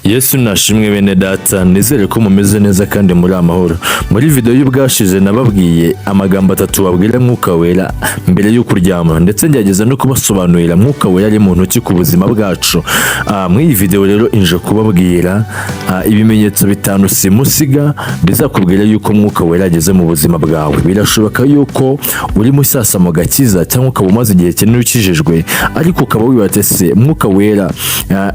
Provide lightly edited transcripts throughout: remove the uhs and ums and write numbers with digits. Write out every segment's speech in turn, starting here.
Yesu nashimwe bene data, nizere ko mumeze neza kandi muri amahoro. Muri video y'ubwashize nababwiye amagambo atatu babwira Mwuka wera mbere yo kuryama, ndetse ngerageza no kubasobanurira Mwuka wera ari mu ntoki ku buzima bwacu. Muri iyi video rero inje kubabwira ibimenyetso bitanu simusiga bizakubwira yuko Mwuka wera ageze mu buzima bwawe. Birashoboka yuko uri musasa mu gakiza cyangwa ukaba umaze igihe kinini ukijijwe, ariko ukaba wibaza se Mwuka wera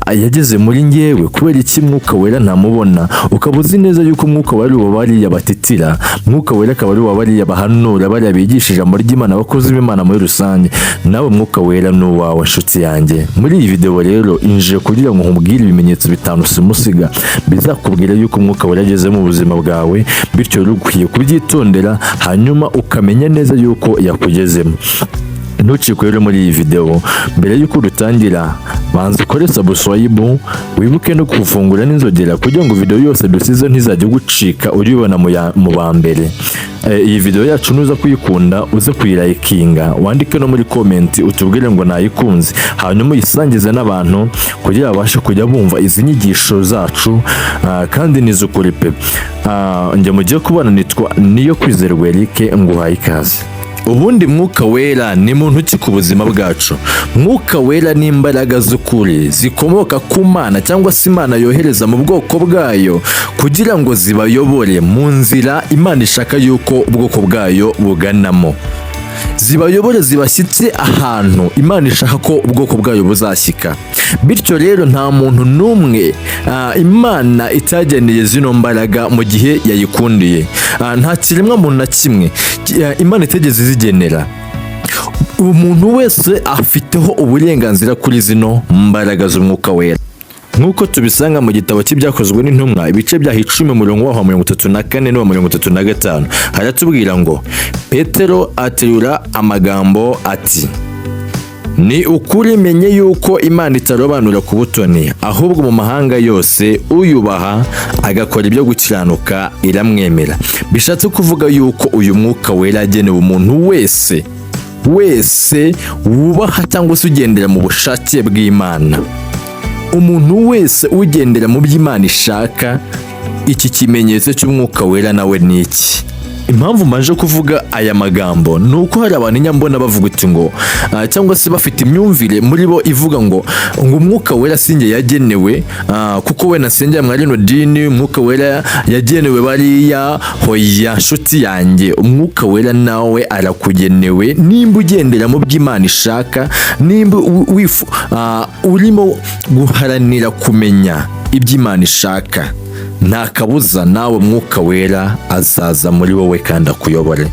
yageze muri ngewe kubera iki Mwuka wera ntamubona? Ukaba uzi neza yuko Mwuka wera uwo bari abatetira, Mwuka wera akaba ari uwo bari abahanura, bari abigishije ijambo ry'Imana, abakozi b'Imana muri rusange. Nawe Mwuka wera n'uwawe nshuti yanjye. Muri iyi video rero inje kugira ngo nkubwire ibimenyetso bitanu simusiga bizakubwira yuko Mwuka wera ageze mu buzima bwawe, bityo rero ukwiye kubyitondera hanyuma ukamenya neza yuko yakugezemo. Ntucikwe rero muri iyi video. Mbere yuko dutangira, banza ukore subscribe, wibuke no kufungura n'inzogera kugira ngo video yose dusize ntizajye gucika uribona mu bambere. Iyi video yacu nuza kuyikunda uze kuyirayikinga, wandike no muri comment utubwire ngo nayikunze, hanyuma uyisangize n'abantu kugira babashe kujya bumva izi nyigisho zacu kandi nizukuri pe. Njye mugiye kubana nitwa niyo kwizerwa Eric, nguhaye ikaze. Ubundi Mwuka wera ni muntu ki ku buzima bwacu? Mwuka wera ni imbaraga z'ukuri zikomoka ku Mana cyangwa se Imana yohereza mu bwoko bwayo kugira ngo zibayobore mu nzira Imana ishaka yuko ubwoko bwayo buganamo. Zibayobore zibashyitse ahantu Imana ishaka ko ubwoko bwayo buzashyika. Bityo rero nta muntu n'umwe Imana itageneye zino mbaraga mu gihe yayikundiye. Nta kiremwa muntu na kimwe Imana itegeze zigenera. Umuntu wese afiteho uburenganzira kuri zino mbaraga z'Umwuka wera. Nk'uko tubisanga mu gitabo cy'ibyakozwe n'intumwa ibice bya 10 umurongo wa 34 n'uwa 35, haratubwira ngo Petero aterura amagambo ati: ni ukuri menye yuko Imana itarobanura ku butoni, ahubwo mu mahanga yose uyubaha agakora ibyo gukiranuka iramwemera. Bishatse kuvuga yuko uyu Mwuka wera agenewe umuntu wese wubaha cyangwa se ugendera mu bushake bw'Imana. Umuntu wese ugendera mu by'Imana ishaka. Iki kimenyetso cy'Umwuka wera nawe ni iki? Impamvu manje kuvuga aya magambo ni uko hari abantu nyambona bavuga uti ngo cyangwa se bafite imyumvire muri bo ivuga ngo Umwuka wera singe yagenewe kuko we nasengera muri rino dini, Umwuka wera yagenewe bariya. Hoya nshuti yanjye, Umwuka wera nawe arakugenewe nimba ugendera mu by'Imana ishaka, nimba urimo guharanira kumenya iby'Imana ishaka. Nta kabuza nawe Mwuka wera azaza muri wowe kandi akuyobore.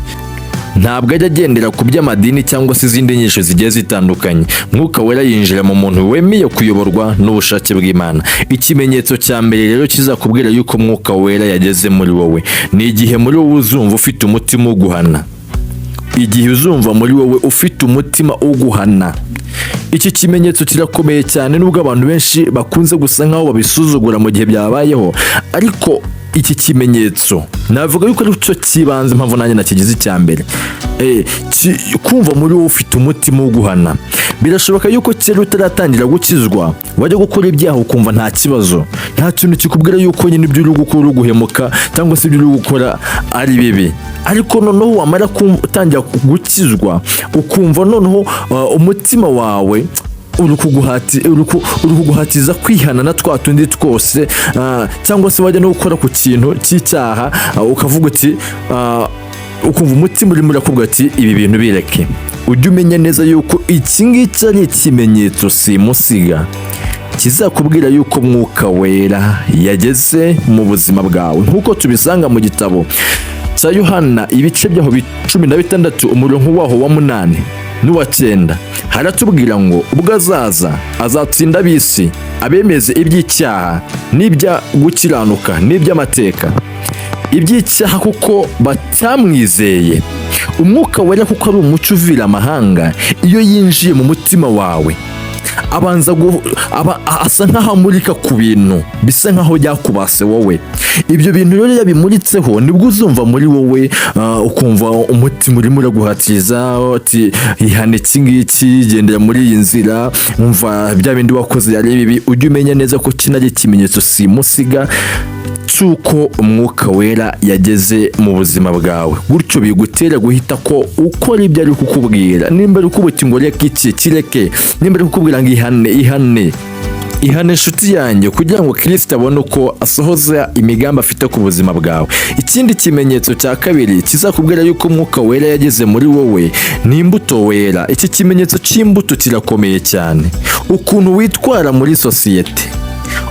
Ntabwo ajya agendera ku by'amadini cyangwa se izindi nyinshi zigiye zitandukanye. Mwuka wera yinjira mu muntu wemeye kuyoborwa n'ubushake bw'Imana. Ikimenyetso cya mbere rero kizakubwira yuko Mwuka wera yageze muri wowe ni igihe muri wowe uzumva ufite umutima uguhana. Igihe uzumva muri wowe ufite umutima uguhana. Iki kimenyetso kirakomeye cyane nubwo abantu benshi bakunze gusa nkaho babisuzugura mu gihe byabayeho, ariko iki kimenyetso navuga yuko ari cyo kibanze, mpamvu nanjye nakigize icya mbere. Kumva muri wowe ufite umutima uguhana. Birashoboka yuko kera utaratangira gukizwa wajya gukora ibyaha ukumva nta kibazo, nta kintu kikubwira yuko nyine ibyo uri gukora uguhemuka cyangwa se ibyo uri gukora ari bibi. Ariko noneho wamara gutangira gukizwa ukumva noneho umutima wawe uri kuguhatiza kwihana na twa tundi twose, cyangwa se wajya no gukora ku kintu cy'icyaha ukavuga uti ukumva umutima urimo urakubwira ati ibi bintu bireke. Ujye umenya neza yuko iki ngiki ari ikimenyetso simusiga kizakubwira yuko Mwuka wera yageze mu buzima bwawe. Nk'uko tubisanga mu gitabo cya Yohana ibice byaho 16 umurongo waho wa 8 n'uwa 9, haratubwira ngo ubwo azatsinda ab'isi, abemeze iby'icyaha n'ibya gukiranuka n'iby'amateka. Iby'icyaha kuko batamwizeye. Umwuka wera kuko ari umucyo uvira amahanga iyo yinjiye mu mutima wawe asa nk'aho amurika ku bintu bisa nk'aho byakubase wowe. Ibyo bintu rero yabimuritseho nibwo uzumva muri wowe ukumva umutima urimo uraguhatiriza ati ihane iki ngiki, gendera muri iyi nzira, umva bya bindi wakoze yari bibi. Ujye umenya neza ko kino ari ikimenyetso simusiga cy'uko umwuka wera yageze mu buzima bwawe, gutyo bigutera guhita ko ukora ibyo ari kukubwira. Nimba ari kukubuti ngo reka iki kireke, nimba ari kukubwira ngo ihane inshuti yanjye, kugira ngo Kristo abone uko asohoza imigambi afite ku buzima bwawe. Ikindi kimenyetso cya kabiri kizakubwira yuko umwuka wera yageze muri wowe ni imbuto wera. Iki kimenyetso cy'imbuto kirakomeye cyane. Ukuntu witwara muri sosiyete,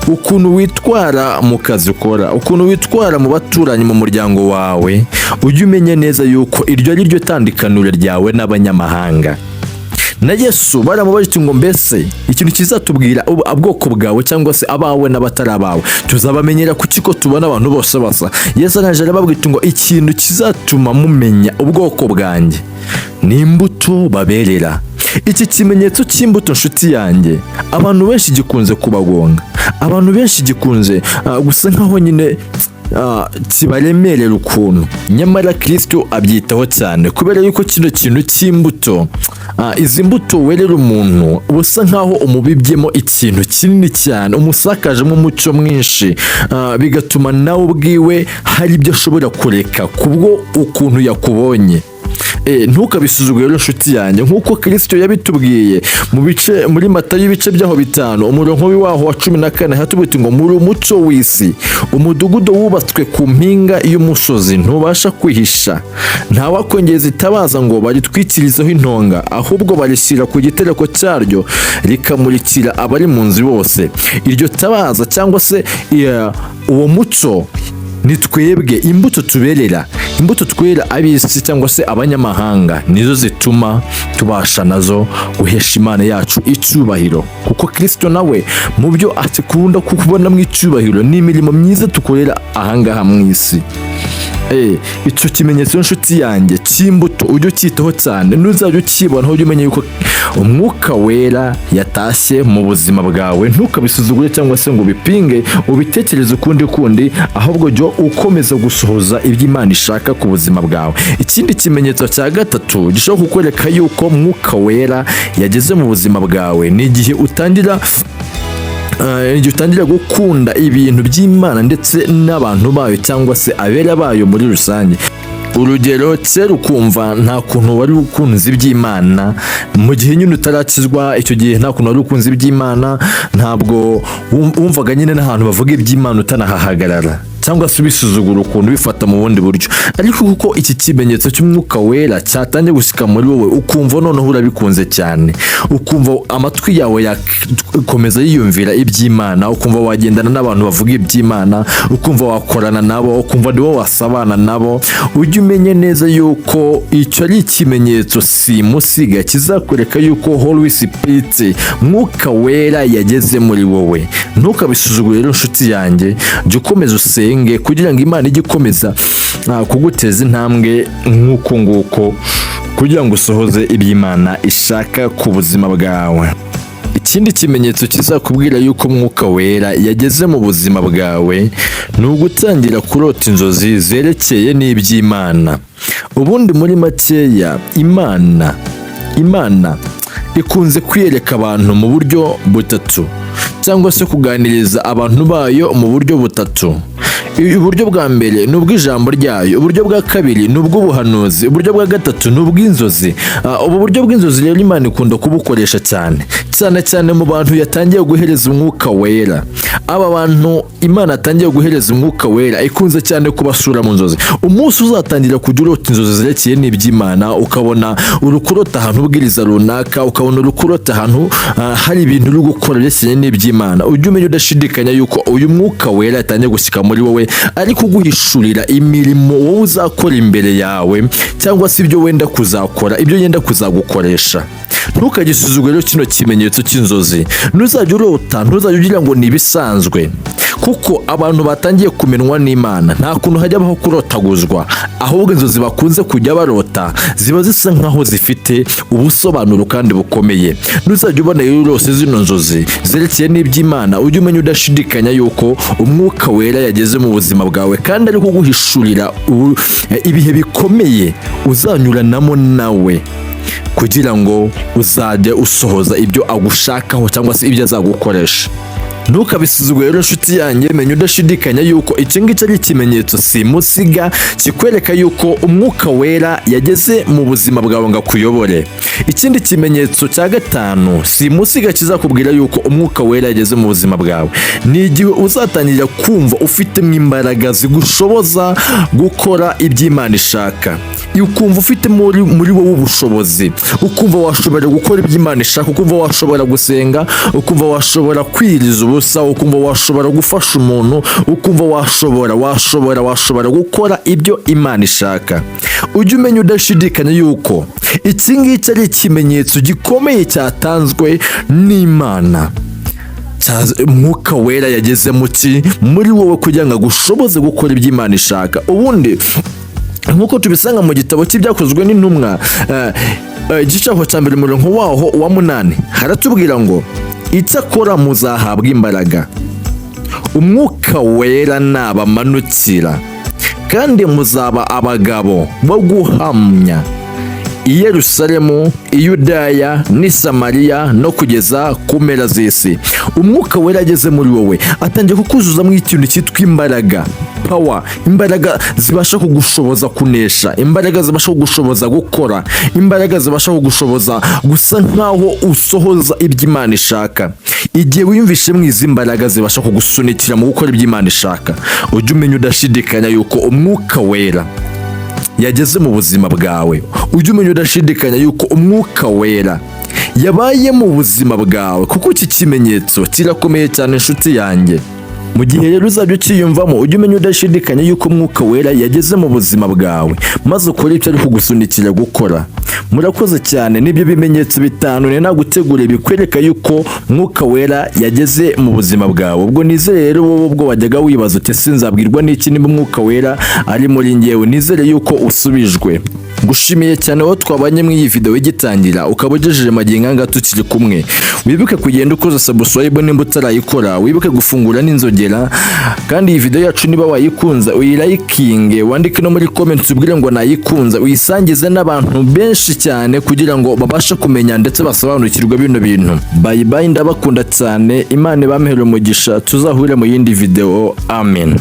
ukuntu witwara mu kazi ukora, ukuntu witwara mu baturanyi mu muryango wawe, ujye umenya neza yuko iryo ari ryo tandukaniro ryawe n'abanyamahanga. Na Yesu baramubajije ngo mbese ikintu kizatubwira ubwoko bwawe cyangwa se abawe n'abatari abawe tuzabamenyera kuki ko tubona abantu bose basa? Yesu araje arababwira ngo ikintu kizatuma mumenya ubwoko bwanjye ni imbuto baberera. Iki kimenyetso cy'imbuto nshuti yanjye abantu benshi gikunze kubagonga, abantu benshi gikunze gusa nkaho nyine kibaremerera ukuntu, nyamara Kristo abyitaho cyane kubera yuko kino kintu cy'imbuto, izi mbuto werera umuntu busa nkaho umubibyemo ikintu kinini cyane, umusakajemo umucyo mwinshi, bigatuma nawe ubwiwe hari ibyo ashobora kureka kubwo ukuntu yakubonye. Ntukabisuzugure rero nshuti yanjye, nk'uko Kristo yabitubwiye muri Matayo ibice byaho 5 umurongo waho wa 14 hatubwira ngo muri umuco w'isi, umudugudu wubatswe ku mpinga y'umusozi ntubasha kwihisha, nta wakongeza itabaza ngo baritwikirizeho intonga, ahubwo barishyira ku gitereko cyaryo rikamurikira abari mu nzu bose. Iryo tabaza cyangwa se uwo muco ni twebwe, imbuto tuberera, imbuto twera ab'isi cyangwa se abanyamahanga, nizo zituma tubasha nazo guhesha Imana yacu icyubahiro, kuko Kristo nawe mu byo atikunda kukubona mu icyubahiro ni imirimo myiza tukorera ahangaha mu isi. Icyo kimenyetso nshuti yanjye cy'imbuto ujye ukitaho cyane, ntuzajye ukibona ujye umenya yuko umwuka wera yatashye mu buzima bwawe. Ntukabisuzugure cyangwa se ngo ubipinge ubitekereze ukundi, ahubwo jya ukomeza gusohoza ibyo Imana ishaka ku buzima bwawe. Ikindi kimenyetso cya gatatu gishobora kukwereka yuko umwuka wera yageze mu buzima bwawe ni igihe utangira gukunda ibintu by'Imana ndetse n'abantu bayo cyangwa se abera bayo muri rusange. Urugero, kera ukumva nta kuntu wari ukunze iby'Imana mu gihe nyine utarakizwa, icyo gihe nta kuntu wari ukunze iby'Imana, ntabwo wumvaga nyine n'ahantu bavuga iby'Imana utanahahagarara cyangwa se ubisuzugura ukuntu bifata mu bundi buryo. Ariko kuko iki kimenyetso cy'umwuka wera cyatangiye gusika muri wowe, ukumva noneho urabikunze cyane, ukumva amatwi yawe yakomeza yiyumvira iby'Imana, ukumva wagendana n'abantu bavuga iby'Imana, ukumva wakorana nabo, ukumva nibo wasabana nabo. Ujye umenye neza yuko icyo ari ikimenyetso simusiga kizakwereka yuko Holy Spirit, mwuka wera yageze muri wowe. Ntukabisuzugure rero nshuti yanjye, jya ukomeza usenge kugira ngo Imana ijye ikomeza kuguteza intambwe nk'uko nguko, kugira ngo usohoze iby'Imana ishaka ku buzima bwawe. Ikindi kimenyetso kizakubwira yuko umwuka wera yageze mu buzima bwawe ni ugutangira kurota inzozi zerekeye n'iby'Imana. Ubundi muri makeya, Imana ikunze kwiyereka abantu mu buryo butatu cyangwa se kuganiriza abantu bayo mu buryo butatu. Uburyo bwa mbere ni ubw'ijambo ryayo, uburyo bwa kabiri ni ubw'ubuhanuzi, uburyo bwa gatatu ni ubw'inzozi. Ubu buryo bw'inzozi rero Imana ikunda kubukoresha cyane mu bantu yatangiye guhereza umwuka wera. Aba bantu Imana yatangiye guhereza umwuka wera ikunze cyane kubasura mu nzozi. Umunsi uzatangira kujya urota inzozi zerekeye n'iby'Imana, ukabona urukurota ahantu ubwiriza runaka, ukabona urukurota ahantu hari ibintu uri gukora birekeye n'iby'Imana, ujye umenya udashidikanya yuko uyu mwuka wera yatangiye gushyika muri wowe, ari kuguhishurira imirimo wowe uzakora imbere yawe cyangwa se ibyo wenda kuzakora, ibyo yenda kuzagukoresha. Ntukagisuzugure rero kino kimenyetso cy'inzozi. Ntuzajya urota, ntuzajya ugira ngo ni ibisanzwe, kuko abantu batangiye kumenwa n'Imana nta kuntu hajyabaho kurotaguzwa, ahubwo inzozi bakunze kujya barota ziba zisa nkaho zifite ubusobanuro kandi bukomeye. Nuzajya ubona rero rose zino nzozi zerekeye n'iby'Imana, ujye umenya udashidikanya yuko Umwuka Wera yageze mu buzima bwawe kandi ari kuguhishurira ibihe bikomeye uzanyuranamo nawe kugira ngo uzajye usohoza ibyo agushakaho cyangwa se ibyo azagukoresha. Ntukabisuzugure rero nshuti yanjye, menya udashidikanya yuko iki ngiki ari ikimenyetso simusiga kikwereka yuko Umwuka Wera yageze mu buzima bwawe ngo akuyobore. Ikindi kimenyetso cya gatanu simusiga kizakubwira yuko Umwuka Wera yageze mu buzima bwawe ni igihe uzatangira kumva ufitemo imbaraga zigushoboza gukora iby'Imana ishaka. Ukumva ufite muri wowe ubushobozi, ukumva washobora gukora iby'Imana ishaka, ukumva washobora gusenga, ukumva washobora kwiriza ubusa, ukumva washobora gufasha umuntu, ukumva washobora gukora ibyo Imana ishaka. Ujye umenya udashidikanya yuko iki ngiki ari ikimenyetso gikomeye cyatanzwe n'Imana. Umwuka Wera yageze muri wowe kugira ngo agushoboze gukora iby'Imana ishaka. Ubundi nk'uko tubisanga mu gitabo cy'ibyakozwe n'intumwa igice cya mbere umurongo waho wa 8 haratubwira ngo icyakora muzahabwa imbaraga Umwuka Wera nabamanukira, kandi muzaba abagabo bo guhamya i Yerusalemu, i Yudaya n'i Samariya no kugeza ku mpera z'isi. Umwuka Wera ageze muri wowe atangiye kukuzuzamo ikintu cyitwa imbaraga, power, imbaraga zibasha kugushoboza kunesha, imbaraga zibasha kugushoboza gukora, imbaraga zibasha kugushoboza gusa nkaho usohoza iby'Imana ishaka. Igihe wiyumvishe mu izi mbaraga zibasha kugusunikira mu gukora iby'Imana ishaka, ujye umenya udashidikanya yuko Umwuka Wera yageze mu buzima bwawe. Ujye umenya udashidikanya yuko Umwuka Wera yabaye mu buzima bwawe, kuko iki kimenyetso kirakomeye cyane nshuti yanjye. Mu gihe rero uzajya ukiyumvamo, ujye umenya udashidikanya yuko Umwuka Wera yageze mu buzima bwawe, maze ukore icyo ari kugusunikira gukora. Murakoze cyane, nibyo bimenyetso bitanu naguteguriye bikwereka yuko Mwuka Wera yageze mu buzima bwawe. Ubwo nizere rero wowe ubwo wajyaga wibaza uti sinzabwirwa n'iki niba Umwuka Wera ari muri njyewe, nizere yuko usubijwe. Gushimiye cyane wowe twabanye muri iyi video igitangira ukaba ugejeje magingo tukiri kumwe. Wibuke kugenda ukoza subscribe nimba utarayikora, wibuke gufungura n'inzogera, kandi iyi video yacu niba wayikunza uyilikinge, wandike no muri comments ubwire ngo nayikunza, uyisangize n'abantu benshi cyane kugira ngo babashe kumenya ndetse basobanukirwe bino bintu. Bye bye, ndabakunda cyane, Imana ibampere umugisha, tuzahurire mu yindi video. Amen.